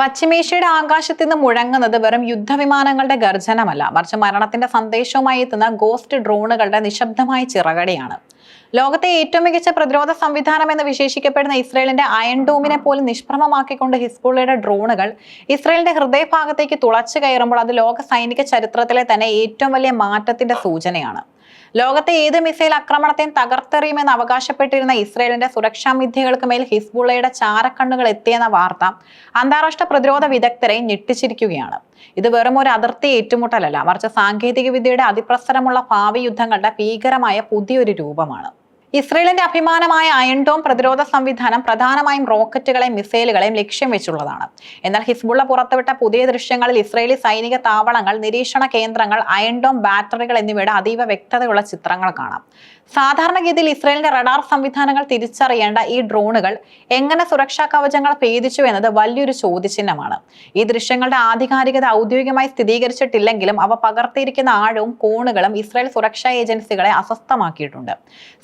പശ്ചിമേഷ്യയുടെ ആകാശത്ത് നിന്ന് മുഴങ്ങുന്നത് വെറും യുദ്ധവിമാനങ്ങളുടെ ഗർജനമല്ല, മറിച്ച് മരണത്തിന്റെ സന്ദേശവുമായി എത്തുന്ന ഗോസ്റ്റ് ഡ്രോണുകളുടെ നിശബ്ദമായ ചിറകടിയാണ്. ലോകത്തെ ഏറ്റവും മികച്ച പ്രതിരോധ സംവിധാനം എന്ന് വിശേഷിക്കപ്പെടുന്ന ഇസ്രയേലിന്റെ അയൺ ഡോമിനെ പോലും നിഷ്പ്രഭമാക്കിക്കൊണ്ട് ഹിസ്ബുള്ളയുടെ ഡ്രോണുകൾ ഇസ്രയേലിന്റെ ഹൃദയഭാഗത്തേക്ക് തുളച്ചു കയറുമ്പോൾ അത് ലോക സൈനിക ചരിത്രത്തിലെ തന്നെ ഏറ്റവും വലിയ മാറ്റത്തിന്റെ സൂചനയാണ്. ലോകത്തെ ഏത് മിസൈൽ ആക്രമണത്തെയും തകർത്തെറിയുമെന്ന് അവകാശപ്പെട്ടിരുന്ന ഇസ്രയേലിന്റെ സുരക്ഷാ മിഥ്യകൾക്ക് മേൽ ഹിസ്ബുള്ളയുടെ ചാരക്കണ്ണുകൾ എത്തിയെന്ന വാർത്ത അന്താരാഷ്ട്ര പ്രതിരോധ വിദഗ്ധരെ ഞെട്ടിച്ചിരിക്കുകയാണ്. ഇത് വെറും ഒരു അതിർത്തി ഏറ്റുമുട്ടലല്ല, മറിച്ച് സാങ്കേതിക വിദ്യയുടെ അതിപ്രസരമുള്ള ഭാവി യുദ്ധങ്ങളുടെ ഭീകരമായ പുതിയൊരു രൂപമാണ്. ഇസ്രയേലിന്റെ അഭിമാനമായ അയൺ ഡോം പ്രതിരോധ സംവിധാനം പ്രധാനമായും റോക്കറ്റുകളെയും മിസൈലുകളെയും ലക്ഷ്യം വെച്ചുള്ളതാണ്. എന്നാൽ ഹിസ്ബുള്ള പുറത്തുവിട്ട പുതിയ ദൃശ്യങ്ങളിൽ ഇസ്രയേലി സൈനിക താവളങ്ങൾ, നിരീക്ഷണ കേന്ദ്രങ്ങൾ, അയൺ ഡോം ബാറ്ററികൾ എന്നിവയുടെ അതീവ വ്യക്തതയുള്ള ചിത്രങ്ങൾ കാണാം. സാധാരണഗതിയിൽ ഇസ്രയേലിന്റെ റഡാർ സംവിധാനങ്ങൾ തിരിച്ചറിയേണ്ട ഈ ഡ്രോണുകൾ എങ്ങനെ സുരക്ഷാ കവചങ്ങൾ ഭേദിച്ചു എന്നത് വലിയൊരു ചോദ്യചിഹ്നമാണ്. ഈ ദൃശ്യങ്ങളുടെ ആധികാരികത ഔദ്യോഗികമായി സ്ഥിരീകരിച്ചിട്ടില്ലെങ്കിലും അവ പകർത്തിയിരിക്കുന്ന ആഴവും കോണുകളും ഇസ്രയേൽ സുരക്ഷാ ഏജൻസികളെ അസ്വസ്ഥമാക്കിയിട്ടുണ്ട്.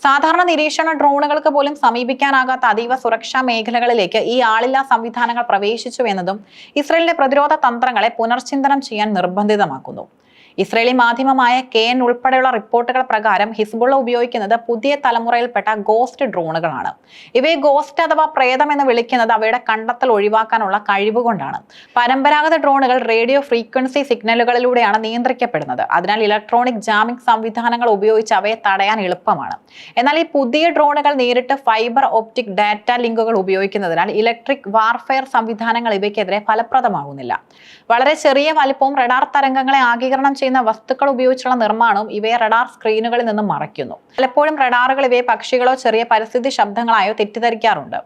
സാധാരണ നിരീക്ഷണ ഡ്രോണുകൾക്ക് പോലും സമീപിക്കാനാകാത്ത അതീവ സുരക്ഷാ മേഖലകളിലേക്ക് ഈ ആളില്ലാ സംവിധാനങ്ങൾ പ്രവേശിച്ചു എന്നതും ഇസ്രയേലിന്റെ പ്രതിരോധ തന്ത്രങ്ങളെ പുനർചിന്തനം ചെയ്യാൻ നിർബന്ധിതമാക്കുന്നു. ഇസ്രയേലി മാധ്യമമായ KN ഉൾപ്പെടെയുള്ള റിപ്പോർട്ടുകൾ പ്രകാരം ഹിസ്ബുള്ള ഉപയോഗിക്കുന്നത് പുതിയ തലമുറയിൽപ്പെട്ട ഗോസ്റ്റ് ഡ്രോണുകളാണ്. ഇവയെ ഗോസ്റ്റ് അഥവാ പ്രേതം എന്ന് വിളിക്കുന്നത് അവയുടെ കണ്ടെത്തൽ ഒഴിവാക്കാനുള്ള കഴിവുകൊണ്ടാണ്. പരമ്പരാഗത ഡ്രോണുകൾ റേഡിയോ ഫ്രീക്വൻസി സിഗ്നലുകളിലൂടെയാണ് നിയന്ത്രിക്കപ്പെടുന്നത്. അതിനാൽ ഇലക്ട്രോണിക് ജാമിംഗ് സംവിധാനങ്ങൾ ഉപയോഗിച്ച് അവയെ തടയാൻ എളുപ്പമാണ്. എന്നാൽ ഈ പുതിയ ഡ്രോണുകൾ നേരിട്ട് ഫൈബർ ഒപ്റ്റിക് ഡാറ്റ ലിങ്കുകൾ ഉപയോഗിക്കുന്നതിനാൽ ഇലക്ട്രിക് വാർഫെയർ സംവിധാനങ്ങൾ ഇവയ്ക്കെതിരെ ഫലപ്രദമാകുന്നില്ല. വളരെ ചെറിയ വലിപ്പവും റഡാർ തരംഗങ്ങളെ ആഗിരണം ചെയ്യുന്ന വസ്തുക്കൾ ഉപയോഗിച്ചുള്ള നിർമ്മാണവും ഇവയെ റഡാർ സ്ക്രീനുകളിൽ നിന്നും മറയ്ക്കുന്നു. പലപ്പോഴും റഡാറുകൾ ഇവയെ പക്ഷികളോ ചെറിയ പരിസ്ഥിതി ശബ്ദങ്ങളായോ തെറ്റിദ്ധരിക്കാറുണ്ട്.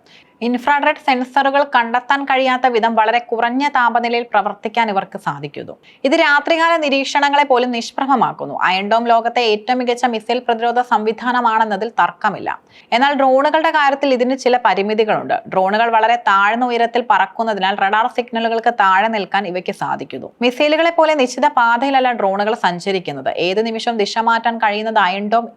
ഇൻഫ്രാറെഡ് സെൻസറുകൾ കണ്ടെത്താൻ കഴിയാത്ത വിധം വളരെ കുറഞ്ഞ താപനിലയിൽ പ്രവർത്തിക്കാൻ ഇവർക്ക് സാധിക്കുന്നു. ഇത് രാത്രികാല നിരീക്ഷണങ്ങളെ പോലും നിഷ്പ്രഭമാക്കുന്നു. അയൺ ഡോം ലോകത്തെ ഏറ്റവും മികച്ച മിസൈൽ പ്രതിരോധ സംവിധാനമാണെന്നതിൽ തർക്കമില്ല. എന്നാൽ ഡ്രോണുകളുടെ കാര്യത്തിൽ ഇതിന് ചില പരിമിതികളുണ്ട്. ഡ്രോണുകൾ വളരെ താഴ്ന്ന ഉയരത്തിൽ പറക്കുന്നതിനാൽ റഡാർ സിഗ്നലുകൾക്ക് താഴെ നിൽക്കാൻ ഇവയ്ക്ക് സാധിക്കുന്നു. മിസൈലുകളെ പോലെ നിശ്ചിത പാതയിലല്ല ഡ്രോണുകൾ സഞ്ചരിക്കുന്നത്. ഏത് നിമിഷവും ദിശ മാറ്റാൻ കഴിയുന്നത് അയൺ ഡോം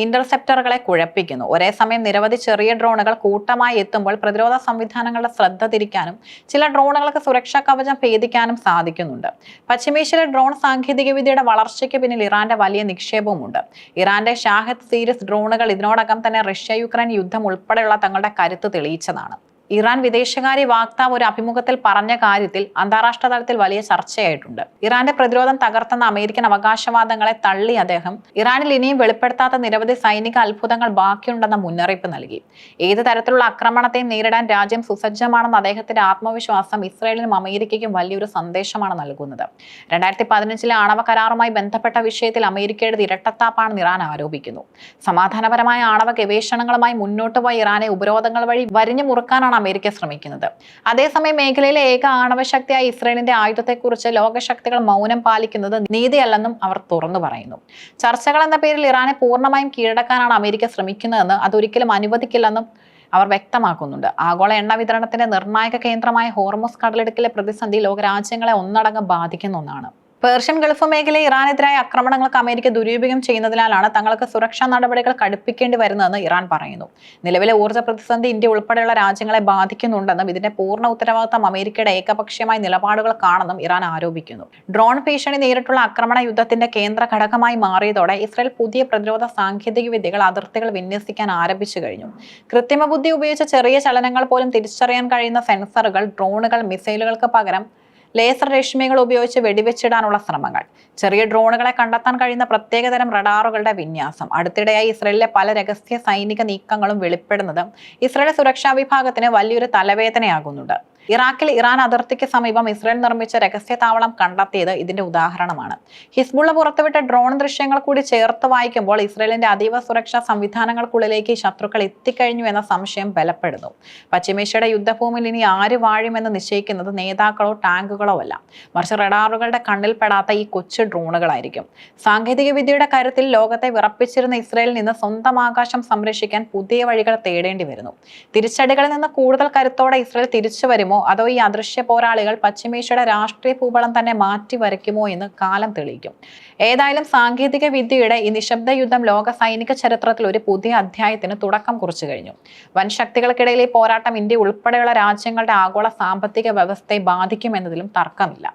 ഇന്റർസെപ്റ്ററുകളെ കുഴപ്പിക്കുന്നു. ഒരേ സമയം നിരവധി ചെറിയ ഡ്രോണുകൾ കൂട്ടമായി എത്തുമ്പോൾ പ്രതിരോധ സംവിധാനങ്ങളുടെ ശ്രദ്ധ തിരിക്കാനും ചില ഡ്രോണുകൾക്ക് സുരക്ഷാ കവചം ഭേദിക്കാനും സാധിക്കുന്നുണ്ട്. പശ്ചിമേഷ്യയിലെ ഡ്രോൺ സാങ്കേതികവിദ്യയുടെ വളർച്ചയ്ക്ക് പിന്നിൽ ഇറാന്റെ വലിയ നിക്ഷേപവുമുണ്ട്. ഇറാന്റെ ഷാഹിദ് സീരീസ് ഡ്രോണുകൾ ഇതിനോടകം തന്നെ റഷ്യ യുക്രൈൻ യുദ്ധം ഉൾപ്പെടെയുള്ള തങ്ങളുടെ കരുത്ത് തെളിയിച്ചതാണ്. ഇറാൻ വിദേശകാര്യ വക്താവ് ഒരു അഭിമുഖത്തിൽ പറഞ്ഞ കാര്യത്തിൽ അന്താരാഷ്ട്ര തലത്തിൽ വലിയ ചർച്ചയായിട്ടുണ്ട്. ഇറാന്റെ പ്രതിരോധം തകർത്തെന്ന അമേരിക്കൻ അവകാശവാദങ്ങളെ തള്ളി അദ്ദേഹം ഇറാനിൽ ഇനിയും വെളിപ്പെടുത്താത്ത നിരവധി സൈനിക അത്ഭുതങ്ങൾ ബാക്കിയുണ്ടെന്ന മുന്നറിയിപ്പ് നൽകി. ഏത് തരത്തിലുള്ള ആക്രമണത്തെയും നേരിടാൻ രാജ്യം സുസജ്ജമാണെന്ന അദ്ദേഹത്തിന്റെ ആത്മവിശ്വാസം ഇസ്രായേലിനും അമേരിക്കയ്ക്കും വലിയൊരു സന്ദേശമാണ് നൽകുന്നത്. 2015 ആണവ കരാറുമായി ബന്ധപ്പെട്ട വിഷയത്തിൽ അമേരിക്കയുടെ ഇരട്ടത്താപ്പാണെന്ന് ഇറാൻ ആരോപിക്കുന്നു. സമാധാനപരമായ ആണവ ഗവേഷണങ്ങളുമായി മുന്നോട്ട് പോയ ഇറാനെ ഉപരോധങ്ങൾ വഴി വരിഞ്ഞു മുറുക്കാനാണ് അമേരിക്ക ശ്രമിക്കുന്നത്. അതേസമയം മേഖലയിലെ ഏക ആണവശക്തിയായ ഇസ്രയേലിന്റെ ആയുധത്തെക്കുറിച്ച് ലോകശക്തികൾ മൗനം പാലിക്കുന്നത് നീതിയല്ലെന്നും അവർ തുറന്നു പറയുന്നു. ചർച്ചകൾ എന്ന പേരിൽ ഇറാനെ പൂർണ്ണമായും കീഴടക്കാനാണ് അമേരിക്ക ശ്രമിക്കുന്നതെന്ന് അതൊരിക്കലും അനുവദിക്കില്ലെന്നും അവർ വ്യക്തമാക്കുന്നുണ്ട്. ആഗോള എണ്ണ വിതരണത്തിന്റെ നിർണായക കേന്ദ്രമായ ഹോർമുസ് കടലിടുക്കിലെ പ്രതിസന്ധി ലോകരാജ്യങ്ങളെ ഒന്നടങ്കം ബാധിക്കുന്ന ഒന്നാണ്. പേർഷ്യൻ ഗൾഫ് മേഖലയിൽ ഇറാനെതിരായ ആക്രമണങ്ങൾക്ക് അമേരിക്ക ദുരുപയോഗം ചെയ്യുന്നതിനാലാണ് തങ്ങൾക്ക് സുരക്ഷാ നടപടികൾ കടുപ്പിക്കേണ്ടി വരുന്നതെന്ന് ഇറാൻ പറയുന്നു. നിലവിലെ ഊർജ്ജ പ്രതിസന്ധി ഇന്ത്യ ഉൾപ്പെടെയുള്ള രാജ്യങ്ങളെ ബാധിക്കുന്നുണ്ടെന്നും ഇതിന്റെ പൂർണ്ണ ഉത്തരവാദിത്തം അമേരിക്കയുടെ ഏകപക്ഷീയമായ നിലപാടുകൾക്കാണെന്നും ഇറാൻ ആരോപിക്കുന്നു. ഡ്രോൺ ഭീഷണി നേരിട്ടുള്ള ആക്രമണ യുദ്ധത്തിന്റെ കേന്ദ്ര ഘടകമായി മാറിയതോടെ ഇസ്രയേൽ പുതിയ പ്രതിരോധ സാങ്കേതിക വിദ്യകൾ അതിർത്തികൾ വിന്യസിക്കാൻ ആരംഭിച്ചു കഴിഞ്ഞു. കൃത്രിമ ബുദ്ധി ഉപയോഗിച്ച ചെറിയ ചലനങ്ങൾ പോലും തിരിച്ചറിയാൻ കഴിയുന്ന സെൻസറുകൾ, ഡ്രോണുകൾ, മിസൈലുകൾക്ക് പകരം ലേസർ രശ്മികൾ ഉപയോഗിച്ച് വെടിവെച്ചിടാനുള്ള ശ്രമങ്ങൾ, ചെറിയ ഡ്രോണുകളെ കണ്ടെത്താൻ കഴിയുന്ന പ്രത്യേകതരം റഡാറുകളുടെ വിന്യാസം, അടുത്തിടെയായി ഇസ്രയേലിലെ പല രഹസ്യ സൈനിക നീക്കങ്ങളും വെളിപ്പെടുന്നത് ഇസ്രയേൽ സുരക്ഷാ വിഭാഗത്തിന് വലിയൊരു തലവേദനയാകുന്നുണ്ട്. ഇറാഖിൽ ഇറാൻ അതിർത്തിക്ക് സമീപം ഇസ്രയേൽ നിർമ്മിച്ച രഹസ്യ താവളം കണ്ടെത്തിയത് ഇതിന്റെ ഉദാഹരണമാണ്. ഹിസ്ബുള്ള പുറത്തുവിട്ട ഡ്രോൺ ദൃശ്യങ്ങൾ കൂടി ചേർത്ത് വായിക്കുമ്പോൾ ഇസ്രയേലിന്റെ അതീവ സുരക്ഷാ സംവിധാനങ്ങൾക്കുള്ളിലേക്ക് ശത്രുക്കൾ എത്തിക്കഴിഞ്ഞു എന്ന സംശയം ബലപ്പെടുന്നു. പശ്ചിമേഷ്യയുടെ യുദ്ധഭൂമിയിൽ ഇനി ആര് വാഴുമെന്ന് നിശ്ചയിക്കുന്നത് നേതാക്കളോ ടാങ്കുകളോ അല്ല, മറിച്ച് റഡാറുകളുടെ കണ്ണിൽപ്പെടാത്ത ഈ കൊച്ചു ഡ്രോണുകളായിരിക്കും. സാങ്കേതിക വിദ്യയുടെ കാര്യത്തിൽ ലോകത്തെ വിറപ്പിച്ചിരുന്ന ഇസ്രയേലിൽ നിന്ന് സ്വന്തം ആകാശം സംരക്ഷിക്കാൻ പുതിയ വഴികൾ തേടേണ്ടി വരുന്നു. തിരിച്ചടികളിൽ നിന്ന് കൂടുതൽ കരുത്തോടെ ഇസ്രയേൽ തിരിച്ചു വരുമോ തുടരുമോ അതോ ഈ അദൃശ്യ പോരാളികൾ പശ്ചിമേഷ്യയുടെ രാഷ്ട്രീയ ഭൂപടം തന്നെ മാറ്റി വരയ്ക്കുമോ എന്ന് കാലം തെളിയിക്കും. ഏതായാലും സാങ്കേതിക വിദ്യയുടെ ഈ നിശബ്ദ യുദ്ധം ലോക സൈനിക ചരിത്രത്തിൽ ഒരു പുതിയ അധ്യായത്തിന് തുടക്കം കുറിച്ചു കഴിഞ്ഞു. വൻ ശക്തികൾക്കിടയിൽ ഈ പോരാട്ടം ഇന്ത്യ ഉൾപ്പെടെയുള്ള രാജ്യങ്ങളുടെ ആഗോള സാമ്പത്തിക വ്യവസ്ഥയെ ബാധിക്കുമെന്നതിലും തർക്കമില്ല.